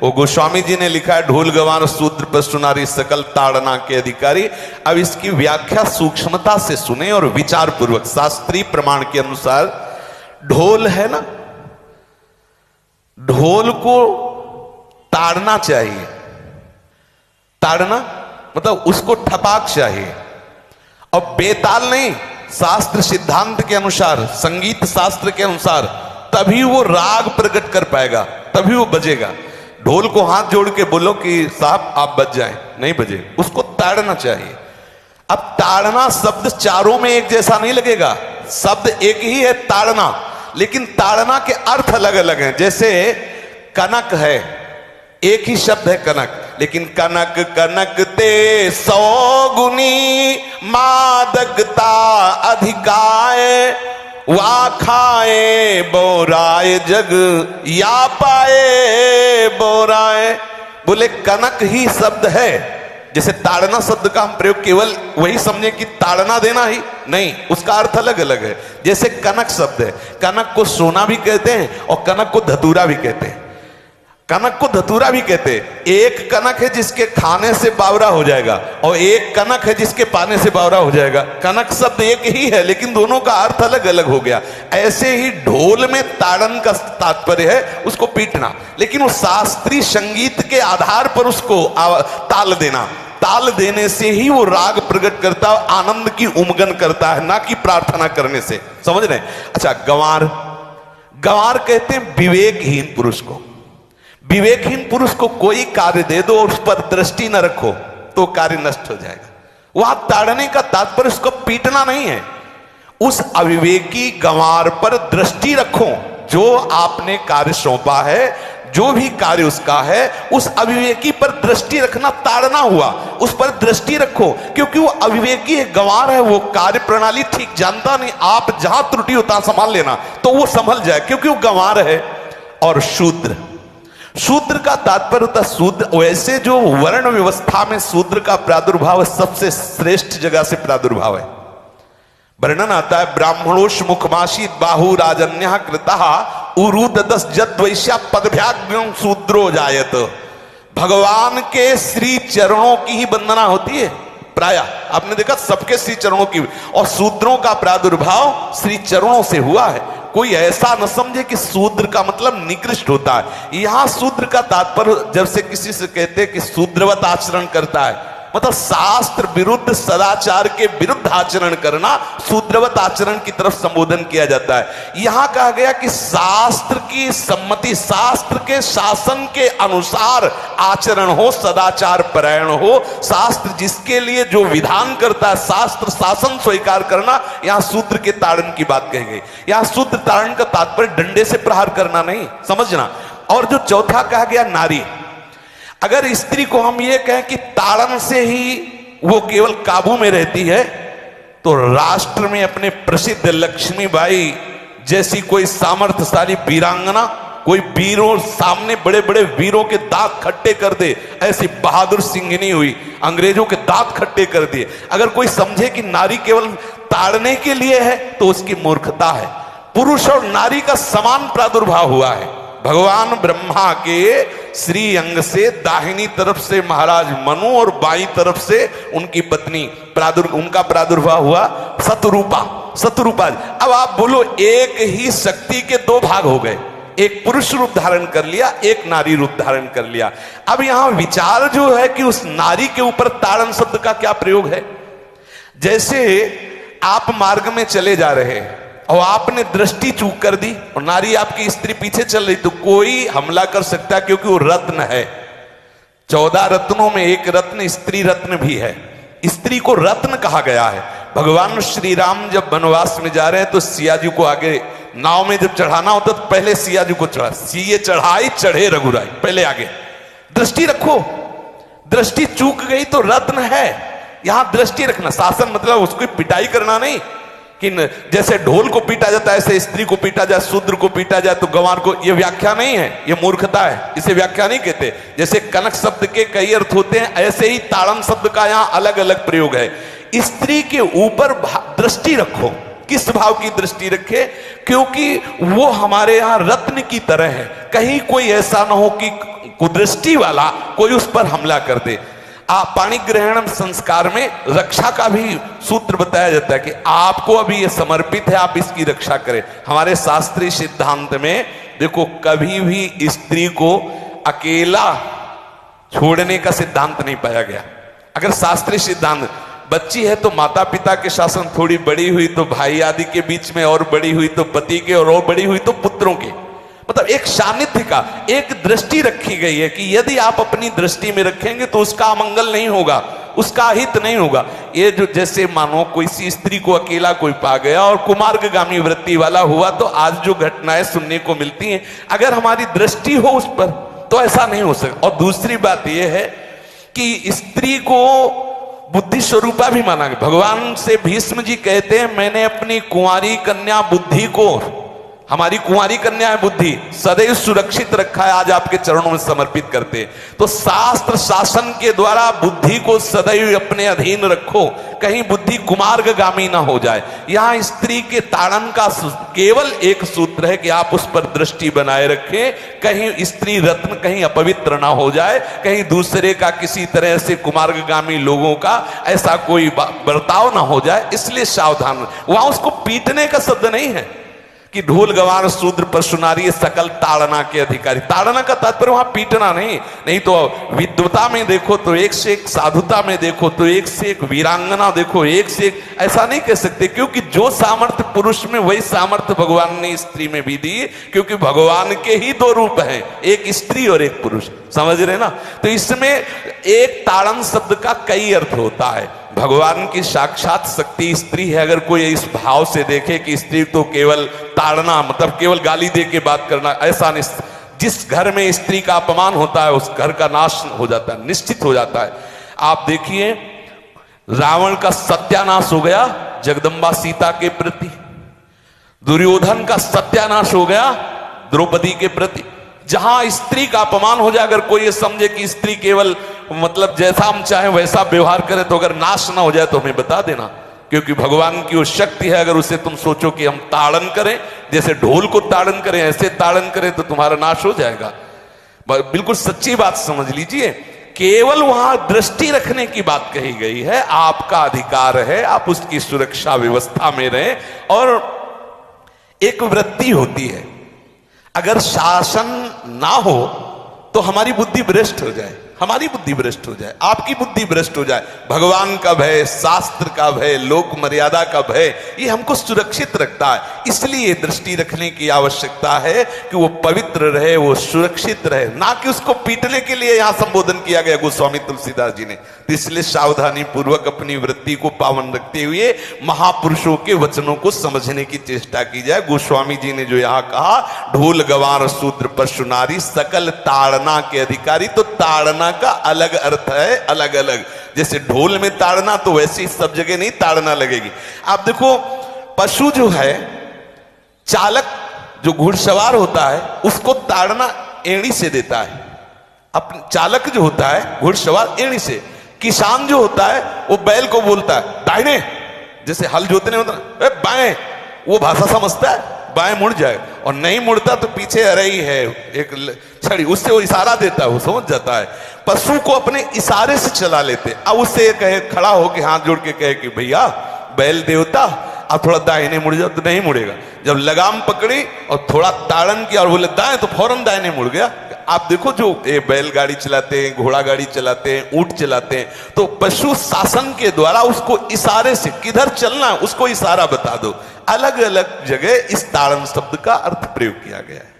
वो गोस्वामी जी ने लिखा है, ढोल गवार शूद्र पशु नारी सकल ताड़ना के अधिकारी। अब इसकी व्याख्या सूक्ष्मता से सुने और विचार पूर्वक। शास्त्रीय प्रमाण के अनुसार ढोल है ना, ढोल को ताड़ना चाहिए। ताड़ना मतलब उसको ठपाक चाहिए, और बेताल नहीं। शास्त्र सिद्धांत के अनुसार, संगीत शास्त्र के अनुसार तभी वो राग प्रकट कर पाएगा, तभी वो बजेगा। ढोल को हाथ जोड़ के बोलो कि साहब आप बज जाएं, नहीं बजे, उसको ताड़ना चाहिए। अब ताड़ना शब्द चारों में एक जैसा नहीं लगेगा, शब्द एक ही है ताड़ना, लेकिन ताड़ना के अर्थ अलग अलग हैं। जैसे कनक है, एक ही शब्द है कनक, लेकिन कनक कनक ते 100 गुनी मादकता अधिकाय, वा खाए बोराए जग या पाए बोराए। बोले कनक ही शब्द है। जैसे ताड़ना शब्द का हम प्रयोग केवल वही समझे कि ताड़ना देना ही नहीं, उसका अर्थ अलग अलग है। जैसे कनक शब्द है, कनक को सोना भी कहते हैं और कनक को धतूरा भी कहते हैं। कनक को धतूरा भी कहते हैं। एक कनक है जिसके खाने से बावरा हो जाएगा, और एक कनक है जिसके पाने से बावरा हो जाएगा। कनक शब्द एक ही है, लेकिन दोनों का अर्थ अलग अलग हो गया। ऐसे ही ढोल में ताड़न का तात्पर्य है उसको पीटना, लेकिन वो शास्त्रीय संगीत के आधार पर उसको ताल देना। ताल देने से ही वो राग प्रकट करता है, आनंद की उमगन करता है, ना कि प्रार्थना करने से। समझ रहे? अच्छा, गंवार, गंवार कहते हैं विवेकहीन पुरुष को। विवेकहीन पुरुष को कोई कार्य दे दो और उस पर दृष्टि न रखो तो कार्य नष्ट हो जाएगा। वहां ताड़ने का तात्पर्य उसको पीटना नहीं है, उस अविवेकी गंवार पर दृष्टि रखो। जो आपने कार्य सौंपा है, जो भी कार्य उसका है, उस अविवेकी पर दृष्टि रखना ताड़ना हुआ। उस पर दृष्टि रखो, क्योंकि वो अविवेकी है, गंवार है, वो कार्य प्रणाली ठीक जानता नहीं। आप जहां त्रुटि होता संभाल लेना तो वो संभल जाए, क्योंकि वो गंवार है। और शूद्र, शूद्र का तात्पर्य होता है शूद्र। वैसे जो वर्ण व्यवस्था में शूद्र का प्रादुर्भाव सबसे श्रेष्ठ जगह से प्रादुर्भाव है। वर्णन आता है, ब्राह्मणोष मुखमाशी बाहु राजन्य कृता उरुदस जद्वैश्या पदभ्याग्रम शूद्रो जायत। भगवान के श्री चरणों की ही वंदना होती है प्राय। आपने देखा सबके श्री चरणों की, और शूद्रों का प्रादुर्भाव श्री चरणों से हुआ है। कोई ऐसा न समझे कि शूद्र का मतलब निकृष्ट होता है। यहां शूद्र का तात्पर्य, जब से किसी से कहते हैं कि शूद्रवत आचरण करता है, मतलब शास्त्र विरुद्ध, सदाचार के विरुद्ध आचरण करना, शूद्रवत आचरण की तरफ संबोधन किया जाता है। यहां कहा गया कि शास्त्र की सम्मति, शास्त्र के शासन के अनुसार आचरण हो, सदाचार परायण हो। शास्त्र जिसके लिए जो विधान करता है, शास्त्र शासन स्वीकार करना, यहां शूद्र के ताड़न की बात कही गई। यहां शूद्र ताड़न का तात्पर्य डंडे से प्रहार करना नहीं, समझना। और जो चौथा कहा गया नारी, अगर स्त्री को हम ये कहें कि ताड़न से ही वो केवल काबू में रहती है, तो राष्ट्र में अपने प्रसिद्ध लक्ष्मीबाई जैसी कोई सामर्थ्यशाली वीरांगना, कोई वीरों सामने बड़े बड़े वीरों के दांत खट्टे कर दे, ऐसी बहादुर सिंघनी हुई, अंग्रेजों के दांत खट्टे कर दिए। अगर कोई समझे कि नारी केवल ताड़ने के लिए है तो उसकी मूर्खता है। पुरुष और नारी का समान प्रादुर्भाव हुआ है। भगवान ब्रह्मा के श्री अंग से दाहिनी तरफ से महाराज मनु और बाईं तरफ से उनकी पत्नी उनका प्रादुर्भाव हुआ शतरूपा। शतरूपा, अब आप बोलो, एक ही शक्ति के दो भाग हो गए, एक पुरुष रूप धारण कर लिया, एक नारी रूप धारण कर लिया। अब यहां विचार जो है कि उस नारी के ऊपर ताड़न शब्द का क्या प्रयोग है। जैसे आप मार्ग में चले जा रहे हैं और आपने दृष्टि चूक कर दी और नारी आपकी स्त्री पीछे चल रही, तो कोई हमला कर सकता है, क्योंकि वो रत्न है। 14 रत्नों में एक रत्न स्त्री रत्न भी है। स्त्री को रत्न कहा गया है। भगवान श्री राम जब वनवास में जा रहे हैं तो सिया जी को आगे नाव में जब चढ़ाना होता तो पहले सिया जी को चढ़ा, सीए चढ़ाई चढ़े रघुराई, पहले आगे। दृष्टि रखो, दृष्टि चूक गई तो रत्न है। यहां दृष्टि रखना, शासन मतलब उसको पिटाई करना नहीं कि जैसे ढोल को पीटा जाता है ऐसे स्त्री को पीटा जाए, शूद्र को पीटा जाए, तो गंवार को, ये व्याख्या नहीं है, ये मूर्खता है, इसे व्याख्या नहीं कहते। जैसे कनक शब्द के कई अर्थ होते हैं, ऐसे ही ताड़न शब्द का यहाँ अलग अलग प्रयोग है। स्त्री के ऊपर दृष्टि रखो। किस भाव की दृष्टि रखे? क्योंकि वो हमारे यहाँ रत्न की तरह है। कहीं कोई ऐसा ना हो कि कुदृष्टि वाला कोई उस पर हमला कर दे। पाणी ग्रहण संस्कार में रक्षा का भी सूत्र बताया जाता है कि आपको अभी ये समर्पित है, आप इसकी रक्षा करें। हमारे शास्त्रीय सिद्धांत में देखो, कभी भी स्त्री को अकेला छोड़ने का सिद्धांत नहीं पाया गया। अगर शास्त्रीय सिद्धांत, बच्ची है तो माता पिता के शासन, थोड़ी बड़ी हुई तो भाई आदि के बीच में, और बड़ी हुई तो पति के, और बड़ी हुई तो पुत्रों के, मतलब एक सानिध्य का एक दृष्टि रखी गई है कि यदि आप अपनी दृष्टि में रखेंगे तो उसका अमंगल नहीं होगा, उसका हित नहीं होगा। ये जो जैसे मानो कोई सी स्त्री को अकेला कोई पा गया और कुमार्गामी वृत्ति वाला हुआ, तो आज जो घटनाएं सुनने को मिलती हैं, अगर हमारी दृष्टि हो उस पर तो ऐसा नहीं हो सकता। और दूसरी बात यह है कि स्त्री को बुद्धि स्वरूपा भी माना गया। भगवान से भीष्म जी कहते हैं, मैंने अपनी कुंवारी कन्या बुद्धि को, हमारी कुंवारी कन्या है बुद्धि, सदैव सुरक्षित रखा है, आज आपके चरणों में समर्पित करते हैं। तो शास्त्र शासन के द्वारा बुद्धि को सदैव अपने अधीन रखो, कहीं बुद्धि कुमार्गामी ना हो जाए। यहां स्त्री के ताड़न का केवल एक सूत्र है कि आप उस पर दृष्टि बनाए रखें, कहीं स्त्री रत्न कहीं अपवित्र ना हो जाए, कहीं दूसरे का किसी तरह से कुमार्गामी लोगों का ऐसा कोई बर्ताव ना हो जाए, इसलिए सावधान। वहां उसको पीटने का शब्द नहीं है कि ढोल गवार शूद्र परशुनारी सकल ताड़ना के अधिकारी। ताड़ना का तात्पर्य वहां पीटना नहीं तो विद्वता में देखो तो एक से एक, साधुता में देखो तो एक से एक, वीरांगना देखो एक से एक, ऐसा नहीं कह सकते, क्योंकि जो सामर्थ्य पुरुष में वही सामर्थ्य भगवान ने स्त्री में भी दी, क्योंकि भगवान के ही दो रूप हैं, एक स्त्री और एक पुरुष, समझ रहे ना। तो इसमें एक ताड़न शब्द का कई अर्थ होता है। भगवान की साक्षात शक्ति स्त्री है। अगर कोई इस भाव से देखे कि स्त्री तो केवल ताड़ना, मतलब केवल गाली दे के बात करना, ऐसा नहीं। जिस घर में स्त्री का अपमान होता है उस घर का नाश हो जाता है, निश्चित हो जाता है। आप देखिए, रावण का सत्यानाश हो गया जगदम्बा सीता के प्रति, दुर्योधन का सत्यानाश हो गया द्रौपदी के प्रति। जहां स्त्री का अपमान हो जाए, अगर कोई ये समझे कि स्त्री केवल मतलब जैसा हम चाहे वैसा व्यवहार करे, तो अगर नाश ना हो जाए तो हमें बता देना, क्योंकि भगवान की वो शक्ति है। अगर उसे तुम सोचो कि हम ताड़न करें, जैसे ढोल को ताड़न करें ऐसे ताड़न करें, तो तुम्हारा नाश हो जाएगा। बिल्कुल सच्ची बात समझ लीजिए। केवल वहां दृष्टि रखने की बात कही गई है, आपका अधिकार है, आप उसकी सुरक्षा व्यवस्था में रहें। और एक वृत्ति होती है, अगर शासन ना हो तो हमारी बुद्धि भ्रष्ट हो जाए, हमारी बुद्धि भ्रष्ट हो जाए, आपकी बुद्धि भ्रष्ट हो जाए। भगवान का भय, शास्त्र का भय, लोक मर्यादा का भय, ये हमको सुरक्षित रखता है। इसलिए दृष्टि रखने की आवश्यकता है कि वो पवित्र रहे, वो सुरक्षित रहे, ना कि उसको पीटने के लिए यहां संबोधन किया गया गोस्वामी तुलसीदास जी ने। इसलिए सावधानी पूर्वक अपनी वृत्ति को पावन रखते हुए महापुरुषों के वचनों को समझने की चेष्टा की जाए। गोस्वामी जी ने जो यहाँ कहा, ढोल गवार शूद्र परशुनारी सकल ताड़ना के अधिकारी, तो ताड़ना का अलग अर्थ है, अलग अलग। जैसे ढोल में ताड़ना, तो वैसे ही सब जगह नहीं ताड़ना लगेगी। आप देखो, पशु जो है, चालक जो घुड़सवार होता है, उसको ताड़ना एड़ी से देता है। अपने चालक जो होता है घुड़सवार, एड़ी से। किसान जो होता है वो बैल को बोलता है दाहिने, जैसे हल जोतने होता है बाएं, वो भाषा समझता है, बाएं मुड़ जाए, और नहीं मुड़ता तो पीछे अरई है एक छड़ी, उससे वो इशारा देता है, वो समझ जाता है। पशु को अपने इशारे से चला लेते। अब उससे कहे, खड़ा होकर हाथ जोड़ के कहे कि भैया बैल देवता अब थोड़ा दाहिने मुड़ जाओ, तो नहीं मुड़ेगा। जब लगाम पकड़ी और थोड़ा ताड़न किया और बोले दाएं, तो फौरन दाहिने मुड़ गया। आप देखो, जो बैलगाड़ी चलाते हैं, घोड़ा गाड़ी चलाते हैं, ऊंट चलाते हैं, तो पशु शासन के द्वारा उसको इशारे से किधर चलना है उसको इशारा बता दो। अलग अलग जगह इस ताड़न शब्द का अर्थ प्रयोग किया गया है।